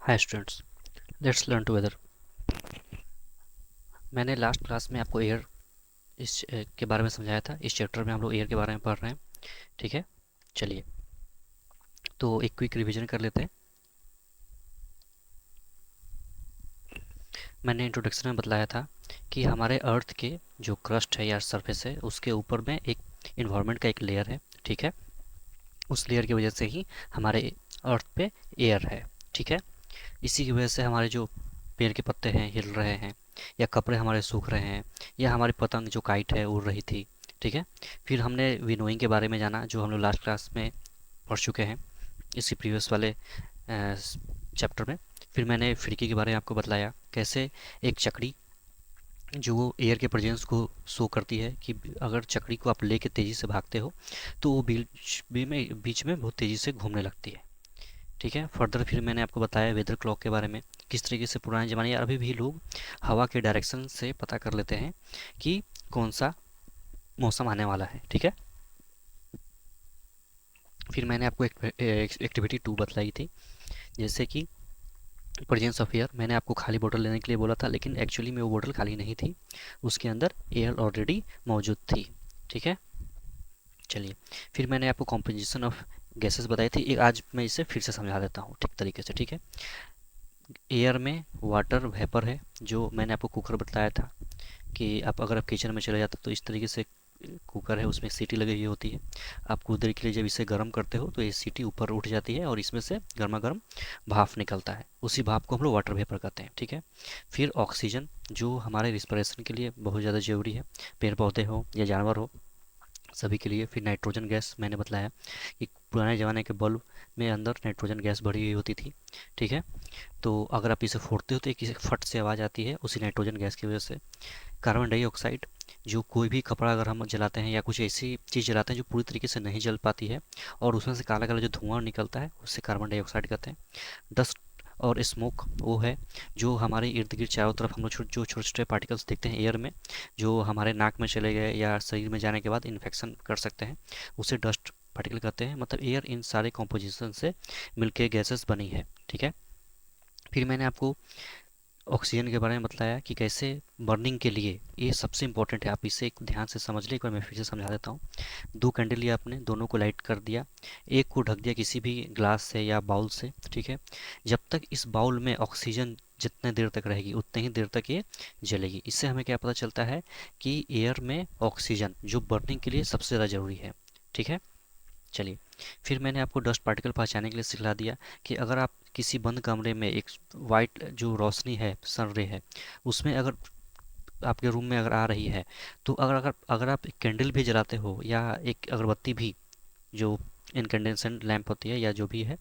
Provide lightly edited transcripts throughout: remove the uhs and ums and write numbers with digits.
Hi students, let's learn together. मैंने last class में आपको एयर के बारे में समझाया था। इस चैप्टर में हम लोग एयर के बारे में पढ़ रहे हैं। ठीक है, चलिए तो एक क्विक रिवीजन कर लेते हैं। मैंने इंट्रोडक्शन में बतलाया था कि हमारे अर्थ के जो क्रस्ट है या सरफेस है उसके ऊपर में एक इन्वायरमेंट का एक लेयर है। ठीक है, उस लेयर की वजह से ही हमारे अर्थ पे एयर है। ठीक है, इसी की वजह से हमारे जो पेड़ के पत्ते हैं हिल रहे हैं, या कपड़े हमारे सूख रहे हैं, या हमारी पतंग जो काइट है उड़ रही थी। ठीक है, फिर हमने विनोइंग के बारे में जाना जो हम लोग लास्ट क्लास में पढ़ चुके हैं इसी प्रीवियस वाले चैप्टर में। फिर मैंने खिड़की के बारे में आपको बतलाया कैसे एक चकड़ी जो एयर के प्रेजेंस को शो करती है कि अगर चकड़ी को आप लेके तेज़ी से भागते हो तो वो बीच में बहुत तेज़ी से घूमने लगती है। ठीक है, फर्दर फिर मैंने आपको बताया वेदर क्लॉक के बारे में, किस तरीके से पुराने ज़माने या अभी भी लोग हवा के डायरेक्शन से पता कर लेते हैं कि कौन सा मौसम आने वाला है। ठीक है, फिर मैंने आपको एक्टिविटी 2 बतलाई थी, जैसे कि प्रेजेंस ऑफ एयर। मैंने आपको खाली बोतल लेने के लिए बोला था, लेकिन एक्चुअली में वो बोतल खाली नहीं थी, उसके अंदर एयर ऑलरेडी मौजूद थी। ठीक है, चलिए फिर मैंने आपको कॉम्पोजिशन ऑफ गैसेस बताई थी। एक आज मैं इसे फिर से समझा देता हूँ ठीक तरीके से। ठीक है, एयर में वाटर वेपर है, जो मैंने आपको कुकर बताया था कि आप किचन में चले जाते हो तो इस तरीके से कुकर है, उसमें सीटी लगी हुई होती है। आप कुछ देर के लिए जब इसे गर्म करते हो तो ये सीटी ऊपर उठ जाती है और इसमें से गर्मा गर्म भाप निकलता है। उसी भाप को हम लोग वाटर वेपर कहते हैं। ठीक है, फिर ऑक्सीजन जो हमारे रिस्पिरेशन के लिए बहुत ज़्यादा ज़रूरी है, पेड़ पौधे हो या जानवर हो सभी के लिए। फिर नाइट्रोजन गैस मैंने बताया कि पुराने ज़माने के बल्ब में अंदर नाइट्रोजन गैस भरी हुई होती थी। ठीक है, तो अगर आप इसे फोड़ते हो तो एक फट से आवाज़ आती है उसी नाइट्रोजन गैस की वजह से। कार्बन डाइऑक्साइड, जो कोई भी कपड़ा अगर हम जलाते हैं या कुछ ऐसी चीज़ जलाते हैं जो पूरी तरीके से नहीं जल पाती है और उसमें से काला काला जो धुआं निकलता है उससे कार्बन डाइऑक्साइड कहते हैं। डस्ट और स्मोक वो है जो हमारे इर्द गिर्द चारों तरफ हम लोग जो छोटे छोटे पार्टिकल्स देखते हैं एयर में, जो हमारे नाक में चले गए या शरीर में जाने के बाद इन्फेक्शन कर सकते हैं, उसे डस्ट पार्टिकल कहते हैं। मतलब एयर इन सारे कॉम्पोजिशन से मिलके गैसेस बनी है। ठीक है, फिर मैंने आपको ऑक्सीजन के बारे में बताया कि कैसे बर्निंग के लिए ये सबसे इंपॉर्टेंट है। आप इसे एक ध्यान से समझ लें, एक बार मैं फिर से समझा देता हूँ। दो कैंडल लिया आपने, दोनों को लाइट कर दिया, एक को ढक दिया किसी भी ग्लास से या बाउल से। ठीक है, जब तक इस बाउल में ऑक्सीजन जितने देर तक रहेगी उतने ही देर तक ये जलेगी। इससे हमें क्या पता चलता है कि एयर में ऑक्सीजन जो बर्निंग के लिए सबसे ज़्यादा ज़रूरी है। ठीक है, चलिए फिर मैंने आपको डस्ट पार्टिकल पहचानने के लिए सिखला दिया कि अगर आप किसी बंद कमरे में एक वाइट जो रोशनी है सन रे है उसमें अगर आपके रूम में अगर आ रही है तो अगर अगर अगर आप एक कैंडल भी जलाते हो या एक अगरबत्ती भी जो इनकैंडेसेंट लैंप होती है या जो भी है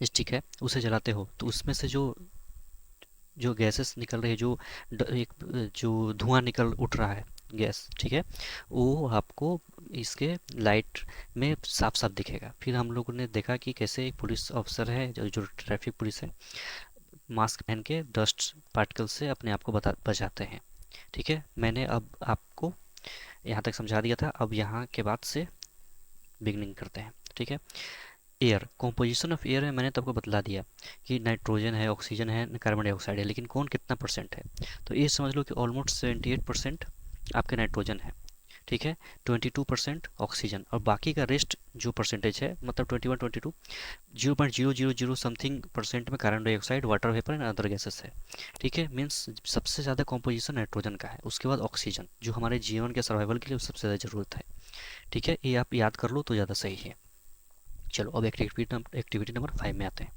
स्टिक है उसे जलाते हो तो उसमें से जो जो गैसेस निकल रही है, एक जो धुआं निकल उठ रहा है गैस, ठीक है, वो आपको इसके लाइट में साफ साफ दिखेगा। फिर हम लोगों ने देखा कि कैसे एक पुलिस ऑफिसर है जो ट्रैफिक पुलिस है, मास्क पहन के डस्ट पार्टिकल से अपने आप को बचाते हैं। ठीक है, मैंने अब आपको यहाँ तक समझा दिया था। अब यहाँ के बाद से बिगनिंग करते हैं। ठीक है, एयर कॉम्पोजिशन ऑफ एयर है, मैंने तो आपको बतला दिया कि नाइट्रोजन है, ऑक्सीजन है, कार्बन डाइऑक्साइड है, लेकिन कौन कितना परसेंट है। तो ये समझ लो कि ऑलमोस्ट 78% आपके नाइट्रोजन है। ठीक है, 22% ऑक्सीजन और बाकी का रेस्ट जो परसेंटेज है मतलब 21 22 0.000 समथिंग परसेंट में carbon dioxide, water vapour and other gases है। ठीक है, मीन्स सबसे ज़्यादा कॉम्पोजिशन नाइट्रोजन का है, उसके बाद ऑक्सीजन जो हमारे जीवन के सर्वाइवल के लिए सबसे ज़्यादा ज़रूरत है। ठीक है, ये आप याद कर लो तो ज़्यादा सही है। चलो अब एक्टिविटी नंबर 5 में आते हैं।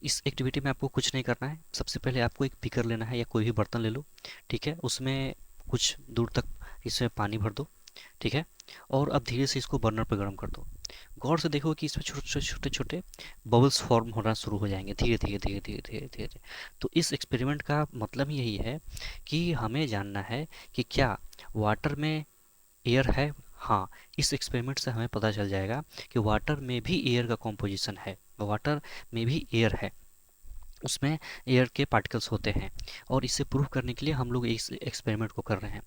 इस एक्टिविटी में आपको कुछ नहीं करना है। सबसे पहले आपको एक बीकर लेना है या कोई भी बर्तन ले लो। ठीक है, उसमें कुछ दूर तक इसमें पानी भर दो। ठीक है, और अब धीरे से इसको बर्नर पर गर्म कर दो। गौर से देखो कि इसमें छोटे छोटे छोटे छोटे बबल्स फॉर्म होना शुरू हो जाएंगे धीरे धीरे धीरे धीरे धीरे धीरे। तो इस एक्सपेरिमेंट का मतलब ही यही है कि हमें जानना है कि क्या वाटर में एयर है। हाँ, इस एक्सपेरिमेंट से हमें पता चल जाएगा कि वाटर में भी एयर का कॉम्पोजिशन है, वाटर में भी एयर है। उसमें एयर के पार्टिकल्स होते हैं। और इसे प्रूव करने के लिए हम लोग इस एक्सपेरिमेंट को कर रहे हैं।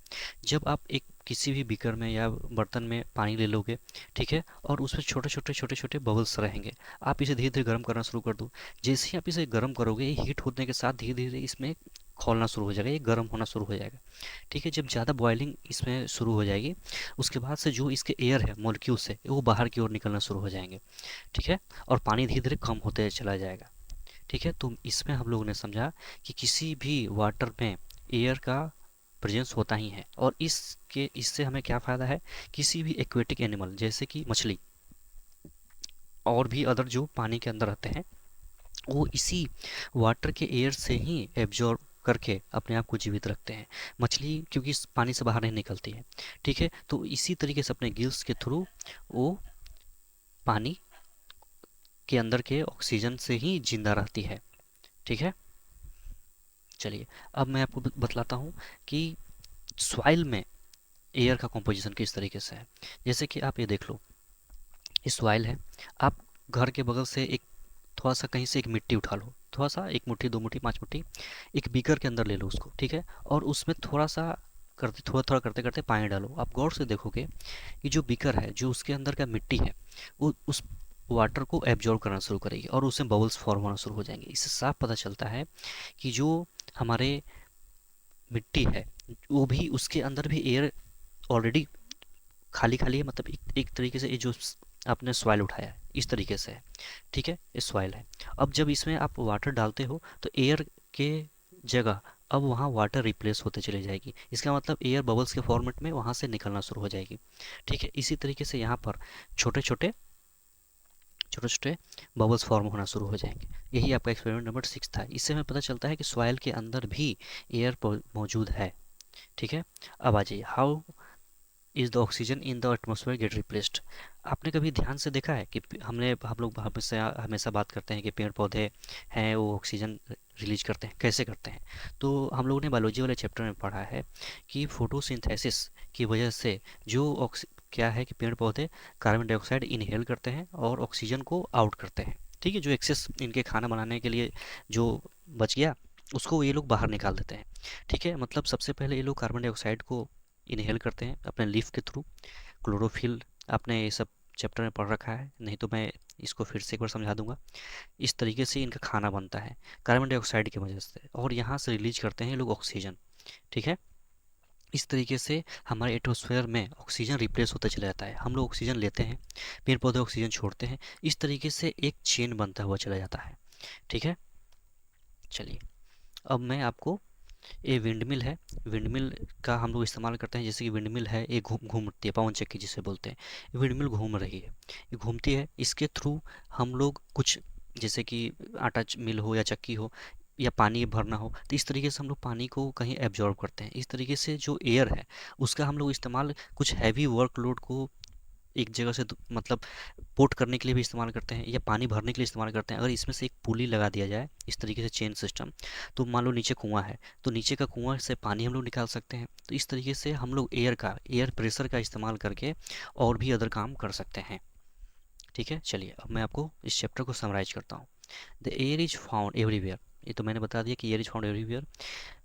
जब आप एक किसी भी बीकर में या बर्तन में पानी ले लोगे, ठीक है, और उसमें छोटे छोटे छोटे छोटे बबल्स रहेंगे, आप इसे धीरे धीरे गर्म करना शुरू कर दो। जैसे ही आप इसे गर्म करोगे, ये हीट होने के साथ धीरे धीरे इसमें खौलना शुरू हो जाएगा, ये गर्म होना शुरू हो जाएगा। ठीक है, जब ज़्यादा बॉइलिंग इसमें शुरू हो जाएगी, उसके बाद से जो इसके एयर है मॉलिक्यूल्स है वो बाहर की ओर निकलना शुरू हो जाएंगे। ठीक है, और पानी धीरे धीरे कम होते चला जाएगा। ठीक है, तो इसमें हम लोगों ने समझा कि किसी भी वाटर में एयर का प्रेजेंस होता ही है। और इससे हमें क्या फ़ायदा है, किसी भी एक्वेटिक एनिमल जैसे कि मछली और भी अदर जो पानी के अंदर रहते हैं, वो इसी वाटर के एयर से ही एब्जॉर्ब करके अपने आप को जीवित रखते हैं। मछली क्योंकि इस पानी से बाहर नहीं निकलती है, ठीक है, तो इसी तरीके से अपने गिल्स के थ्रू वो पानी के अंदर के ऑक्सीजन से ही जिंदा रहती है। ठीक है, चलिए अब मैं आपको बतलाता हूँ कि सॉइल में एयर का कॉम्पोजिशन किस तरीके से है। जैसे कि आप ये देख लो, ये सॉइल है। आप घर के बगल से एक थोड़ा सा कहीं से एक मिट्टी उठा लो, थोड़ा सा, एक मुट्ठी, दो मुट्ठी, पांच मुट्ठी, एक बीकर के अंदर ले लो उसको, ठीक है, और उसमें थोड़ा सा करते, थोड़ा थोड़ा करते करते पानी डालो। आप गौर से देखोगे कि जो बीकर है, जो उसके अंदर का मिट्टी है, वो उस वाटर को एब्जॉर्ब करना शुरू करेगी और उसमें बबल्स फॉर्म होना शुरू हो जाएंगे। इससे साफ पता चलता है कि जो हमारे मिट्टी है, वो भी, उसके अंदर भी एयर ऑलरेडी खाली खाली है। मतलब एक तरीके से ये जो आपने सॉइल उठाया है इस तरीके से है। ठीक है, ये सॉइल है। अब जब इसमें आप वाटर डालते हो तो एयर के जगह अब वहाँ वाटर रिप्लेस होते चली जाएगी। इसका मतलब एयर बबल्स के फॉर्मेट में वहाँ से निकलना शुरू हो जाएगी। ठीक है, इसी तरीके से यहाँ पर छोटे छोटे छोटे छोटे बबल्स फॉर्म होना शुरू हो जाएंगे। यही आपका एक्सपेरिमेंट नंबर 6 था। इससे हमें पता चलता है कि सॉइल के अंदर भी एयर मौजूद है। ठीक है, अब आ जाइए, how is the oxygen in the atmosphere gate replaced. आपने कभी ध्यान से देखा है कि हम लोग हमेशा हमेशा बात करते हैं कि पेड़ पौधे हैं वो ऑक्सीजन रिलीज करते हैं, कैसे करते हैं। तो हम लोगों ने बायोलॉजी वाले चैप्टर में पढ़ा है कि फोटोसिंथेसिस की वजह से जो क्या है कि पेड़ पौधे कार्बन डाइऑक्साइड इनहेल करते हैं और ऑक्सीजन को आउट करते हैं। ठीक है, जो एक्सेस इनके खाना बनाने के लिए जो बच गया, उसको ये लोग बाहर निकाल देते हैं। ठीक है, मतलब सबसे पहले ये लोग कार्बन डाइऑक्साइड को इनहेल करते हैं अपने लीफ के थ्रू, क्लोरोफिल। आपने ये सब चैप्टर में पढ़ रखा है, नहीं तो मैं इसको फिर से एक बार समझा दूंगा। इस तरीके से इनका खाना बनता है कार्बन डाइऑक्साइड की वजह से, और यहाँ से रिलीज करते हैं ये लोग ऑक्सीजन। ठीक है, इस तरीके से हमारे एटमॉस्फेयर में ऑक्सीजन रिप्लेस होता चला जाता है। हम लोग ऑक्सीजन लेते हैं, पेड़ पौधे ऑक्सीजन छोड़ते हैं, इस तरीके से एक चेन बनता हुआ चला जाता है। ठीक है, चलिए अब मैं आपको, ये विंडमिल है, विंडमिल का हम लोग इस्तेमाल करते हैं। जैसे कि विंडमिल है, ये घूमती है, पवन चक्की जिसे बोलते हैं। विंडमिल घूम रही है, ये घूमती है, इसके थ्रू हम लोग कुछ, जैसे कि मिल हो या चक्की हो या पानी भरना हो, तो इस तरीके से हम लोग पानी को कहीं एब्जॉर्ब करते हैं। इस तरीके से जो एयर है उसका हम लोग इस्तेमाल कुछ हैवी वर्कलोड को एक जगह से मतलब पोर्ट करने के लिए भी इस्तेमाल करते हैं, या पानी भरने के लिए इस्तेमाल करते हैं। अगर इसमें से एक पुली लगा दिया जाए इस तरीके से चेन सिस्टम, तो मान लो नीचे कुआं है, तो नीचे का कुआं से पानी हम लोग निकाल सकते हैं। तो इस तरीके से हम लोग एयर प्रेशर का इस्तेमाल करके और भी अदर काम कर सकते हैं। ठीक है, चलिए अब मैं आपको इस चैप्टर को समराइज करता हूँ। The air is found everywhere. ये तो मैंने बता दिया कि air is found everywhere.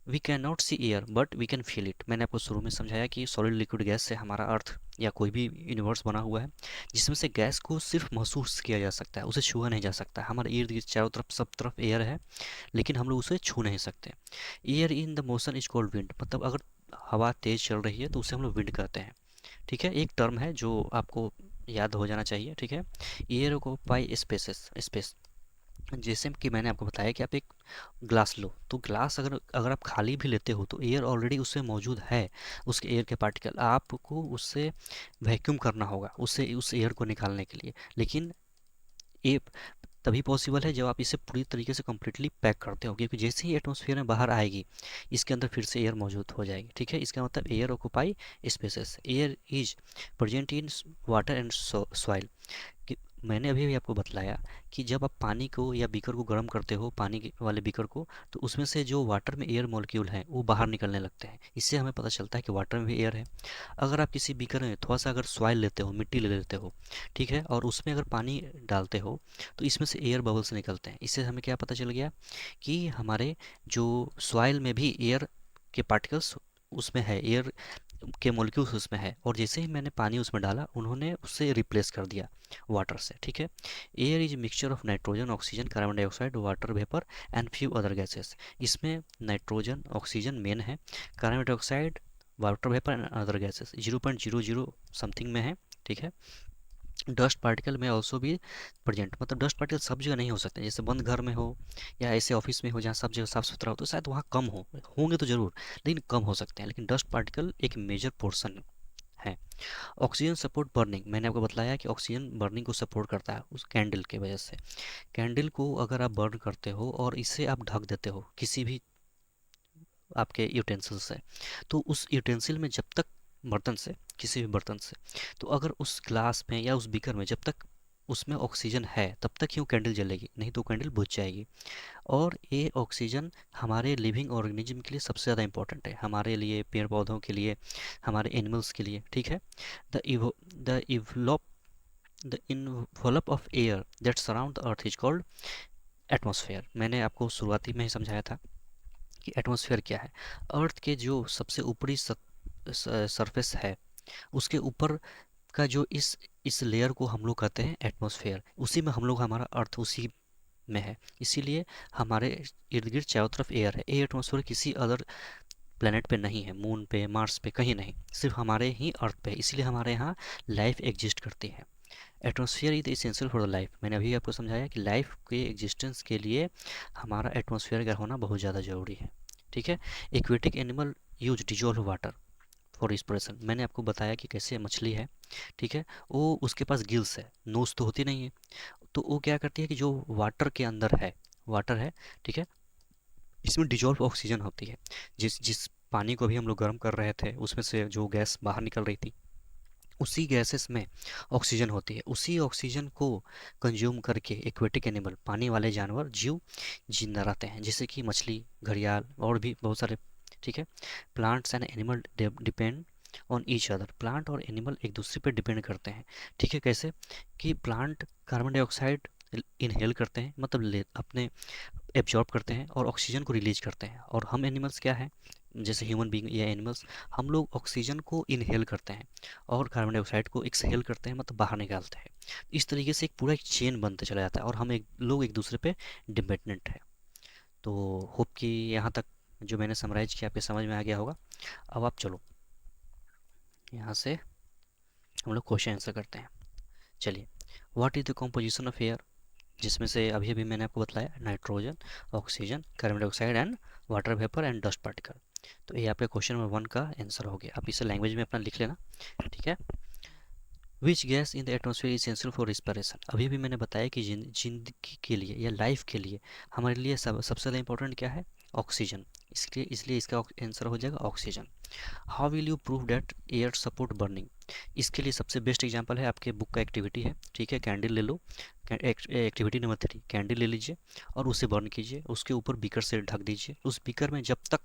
We can not see air but we can feel it. मैंने आपको शुरू में समझाया कि सॉलिड लिक्विड गैस से हमारा अर्थ या कोई भी यूनिवर्स बना हुआ है, जिसमें से गैस को सिर्फ महसूस किया जा सकता है, उसे छुआ नहीं जा सकता। हमारे इर्द गिर्द चारों तरफ सब तरफ एयर है, लेकिन हम लोग उसे छू नहीं सकते। Air in the motion is called wind. मतलब अगर हवा तेज चल रही है तो उसे हम लोग विंड कहते हैं। ठीक है, एक टर्म है जो आपको याद हो जाना चाहिए। ठीक है, एयर ऑक्यूपाई स्पेसेस स्पेस। जैसे कि मैंने आपको बताया कि आप एक ग्लास लो, तो ग्लास अगर अगर आप खाली भी लेते हो तो एयर ऑलरेडी उससे मौजूद है। उसके एयर के पार्टिकल, आपको उससे वैक्यूम करना होगा उससे उस एयर को निकालने के लिए। लेकिन ये तभी पॉसिबल है जब आप इसे पूरी तरीके से कम्प्लीटली पैक करते हो, क्योंकि जैसे ही एटमॉस्फेयर में बाहर आएगी इसके अंदर फिर से एयर मौजूद हो जाएगी। ठीक है, इसका मतलब air occupy spaces. Air is present in water and soil. मैंने अभी भी आपको बतलाया कि जब आप पानी को या बीकर को गर्म करते हो, वाले बीकर को, तो उसमें से जो वाटर में एयर मॉलिक्यूल हैं वो बाहर निकलने लगते हैं। इससे हमें पता चलता है कि वाटर में भी एयर है। अगर आप किसी बीकर में थोड़ा सा अगर सॉइल लेते हो, मिट्टी ले लेते हो, ठीक है, और उसमें अगर पानी डालते हो तो इसमें से एयर बबल्स निकलते हैं। इससे हमें क्या पता चल गया कि हमारे जो सॉइल में भी एयर के पार्टिकल्स उसमें है, एयर के मॉलिक्यूल्स उसमें है, और जैसे ही मैंने पानी उसमें डाला उन्होंने उससे रिप्लेस कर दिया वाटर से, ठीक है। Air is mixture of nitrogen, oxygen, carbon dioxide, water vapour and few other gases. इसमें नाइट्रोजन, ऑक्सीजन मेन है, carbon dioxide, water vapour and other gases 0.00 something में है, ठीक है। डस्ट पार्टिकल में ऑल्सो भी प्रेजेंट, मतलब डस्ट पार्टिकल सब जगह नहीं हो सकते, जैसे बंद घर में हो या ऐसे ऑफिस में हो जहाँ सब जगह साफ सुथरा हो तो शायद वहाँ कम हो, होंगे तो ज़रूर, लेकिन कम हो सकते हैं। लेकिन डस्ट पार्टिकल एक मेजर पोर्शन है। ऑक्सीजन सपोर्ट बर्निंग, मैंने आपको बताया कि ऑक्सीजन बर्निंग को सपोर्ट करता है उस कैंडल की वजह से। कैंडल को अगर आप बर्न करते हो और इसे आप ढक देते हो किसी भी आपके यूटेंसिल से, तो उस यूटेंसिल में जब तक, बर्तन से, किसी भी बर्तन से, तो अगर उस ग्लास में या उस बीकर में जब तक उसमें ऑक्सीजन है तब तक ही वो कैंडल जलेगी, नहीं तो कैंडल बुझ जाएगी। और ये ऑक्सीजन हमारे लिविंग ऑर्गेनिज्म के लिए सबसे ज़्यादा इंपॉर्टेंट है, हमारे लिए, पेड़ पौधों के लिए, हमारे एनिमल्स के लिए, ठीक है। The the envelope the envelope of air that surround the earth is called atmosphere. मैंने आपको शुरुआती में ही समझाया था कि एटमॉस्फेयर क्या है। अर्थ के जो सबसे ऊपरी सरफेस है उसके ऊपर का जो इस लेयर को हम लोग कहते हैं एटमॉस्फेयर, उसी में हम लोग, हमारा अर्थ उसी में है। इसीलिए हमारे इर्द गिर्द चारों तरफ एयर है। ये एटमॉस्फेयर किसी अदर प्लेनेट पे नहीं है, मून पे, मार्स पे, कहीं नहीं, सिर्फ हमारे ही अर्थ पे है। इसलिए हमारे यहाँ लाइफ एग्जिस्ट करती है। Atmosphere is essential for the life, मैंने अभी आपको समझाया कि लाइफ के एग्जिस्टेंस के लिए हमारा एटमॉस्फेयर का होना बहुत ज़्यादा ज़रूरी है, ठीक है। Aquatic animal use dissolve water for respiration, मैंने आपको बताया कि कैसे मछली है, ठीक है, वो उसके पास गिल्स है, नोज तो होती नहीं है, तो वो क्या करती है कि जो वाटर के अंदर है, वाटर है, ठीक है, इसमें डिजोल्व ऑक्सीजन होती है। जिस जिस पानी को भी हम लोग गर्म कर रहे थे उसमें से जो गैस बाहर निकल रही थी, उसी गैसेस में ऑक्सीजन होती है। उसी ऑक्सीजन को कंज्यूम करके एक्वेटिक एनिमल, पानी वाले जानवर, जीव जिंदा रहते हैं, जैसे कि मछली, घड़ियाल और भी बहुत सारे, ठीक है। Plants and animal depend on each other, plant और एनिमल एक दूसरे पर डिपेंड करते हैं, ठीक है। कैसे कि प्लांट कार्बन डाइऑक्साइड इनहेल करते हैं, मतलब ले अपने एब्जॉर्ब करते हैं और ऑक्सीजन को रिलीज करते हैं, और हम एनिमल्स क्या है, जैसे ह्यूमन बीइंग या एनिमल्स, हम लोग ऑक्सीजन को इनहेल करते हैं और कार्बन डाइऑक्साइड को एक्सहेल करते हैं, मतलब बाहर निकालते हैं। इस तरीके से एक पूरा एक चेन बनते चला जाता है और हम एक लोग एक दूसरे पे डिपेंडेंट है। तो होप कि यहाँ तक जो मैंने समराइज किया आपके समझ में आ गया होगा। अब आप चलो यहाँ से हम लोग क्वेश्चन आंसर करते हैं। चलिए, what is the composition of air, जिसमें से अभी अभी मैंने आपको बताया nitrogen, oxygen, carbon dioxide and water vapour and dust particle. तो ये आपके क्वेश्चन नंबर 1 का आंसर हो गया। आप इसे लैंग्वेज में अपना लिख लेना, ठीक है। Which gas in the atmosphere is essential for respiration, अभी भी मैंने बताया कि जिंदगी के लिए या लाइफ के लिए हमारे लिए सबसे ज़्यादा इंपॉर्टेंट क्या है, ऑक्सीजन। इसलिए इसका आंसर हो जाएगा oxygen. How will you prove that air support burning, इसके लिए सबसे बेस्ट एग्जांपल है आपके बुक का एक्टिविटी है, ठीक है। कैंडल ले लो, एक्टिविटी नंबर 3, कैंडल ले लीजिए और उसे बर्न कीजिए, उसके ऊपर बीकर से ढक दीजिए। उस बीकर में जब तक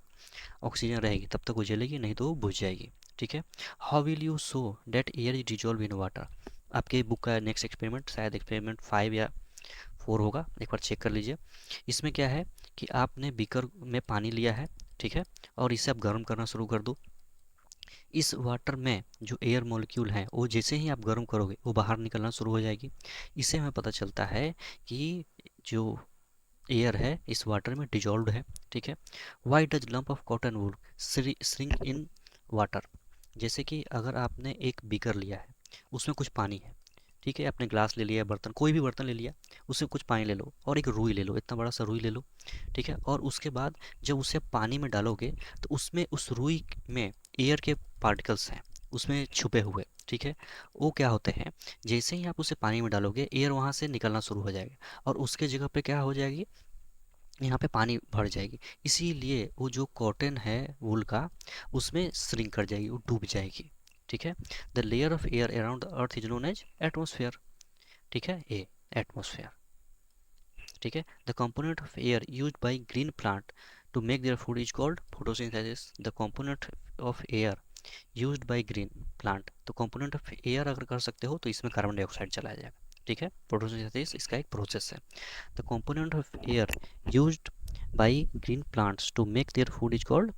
ऑक्सीजन रहेगी तब तक वो जलेगी, नहीं तो वो बुझ जाएगी, ठीक है। How will you show that air is dissolve in water, आपके बुक का नेक्स्ट एक्सपेरिमेंट शायद एक्सपेरिमेंट 5 या 4 होगा, एक बार चेक कर लीजिए। इसमें क्या है कि आपने बीकर में पानी लिया है, ठीक है, और इसे आप गर्म करना शुरू कर दो। इस वाटर में जो एयर मॉलिक्यूल हैं वो जैसे ही आप गर्म करोगे वो बाहर निकलना शुरू हो जाएगी। इससे हमें पता चलता है कि जो एयर है इस वाटर में डिजॉल्व्ड है, ठीक है। Why does lump of cotton wool shrink in water, जैसे कि अगर आपने एक बीकर लिया है उसमें कुछ पानी है, ठीक है, आपने ग्लास ले लिया, बर्तन, कोई भी बर्तन ले लिया, उसमें कुछ पानी ले लो और एक रुई ले लो, इतना बड़ा सा रुई ले लो, ठीक है। और उसके बाद जब उसे पानी में डालोगे तो उसमें उस रुई में एयर के पार्टिकल्स हैं उसमें छुपे हुए, ठीक है। वो क्या होते हैं, जैसे ही आप उसे पानी में डालोगे एयर वहाँ से निकलना शुरू हो जाएगा और उसके जगह पे क्या हो जाएगी, यहाँ पे पानी भर जाएगी। इसीलिए वो जो कॉटन है वूल का उसमें श्रिंक कर जाएगी, वो डूब जाएगी, ठीक है। The layer of air around the earth is known as atmosphere. ठीक है, ए एटमोसफेयर। ठीक है, the component of air used by green plant to make their food is called photosynthesis. The component of air used by green plant, तो component of air अगर कर सकते हो तो इसमें कार्बन डाइऑक्साइड चला जाएगा। ठीक है, फोटोसिंथेसिस इसका एक प्रोसेस है। The component of air used by green plants to make their food is called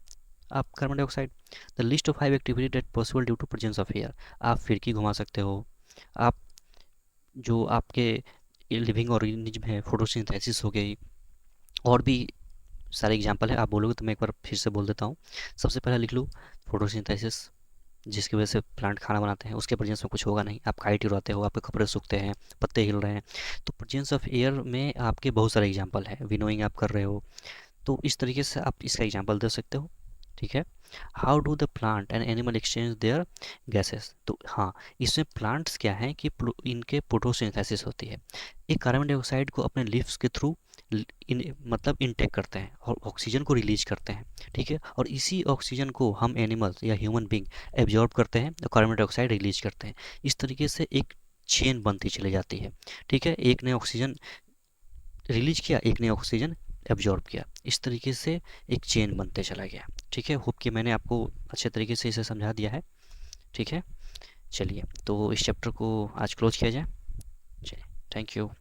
आप carbon dioxide. The list of high activity date possible due to presence of air, आप फिरकी घुमा सकते हो। आप जो आपके लिविंग ऑर्गेनिज्म है, फोटोसिंथेसिस हो गई, और भी सारे एग्जांपल है। आप बोलोगे तो मैं एक बार फिर से बोल देता हूँ। सबसे पहले लिख लो फोटोसिंथेसिस, जिसकी वजह से प्लांट खाना बनाते हैं, उसके प्रेजेंस में कुछ होगा नहीं, आप काइट उड़ाते हो, आपके कपड़े सूखते हैं, पत्ते हिल रहे हैं, तो प्रेजेंस ऑफ एयर में आपके बहुत सारे एग्जांपल है। विनोइंग आप कर रहे हो, तो इस तरीके से आप इसका एग्जांपल दे सकते हो। ठीक है, how do the plant and animal exchange there gases, तो हाँ, इसमें प्लांट्स क्या हैं कि इनके फोटोसिंथेसिस होती है। एक कार्बन डाइऑक्साइड को अपने लीव्स के थ्रू मतलब इनटेक करते हैं और ऑक्सीजन को रिलीज करते हैं। ठीक है, और इसी ऑक्सीजन को हम एनिमल्स या ह्यूमन बींग एब्जॉर्ब करते हैं और कार्बन डाइऑक्साइड रिलीज करते हैं। इस तरीके से एक चेन बनती चली जाती है। ठीक है, एक ने ऑक्सीजन रिलीज किया, एक ने ऑक्सीजन एब्जॉर्ब किया, इस तरीके से एक चेन बनते चला गया। ठीक है, होप कि मैंने आपको अच्छे तरीके से इसे समझा दिया है। ठीक है, चलिए तो इस चैप्टर को आज क्लोज किया जाए। चलिए, थैंक यू।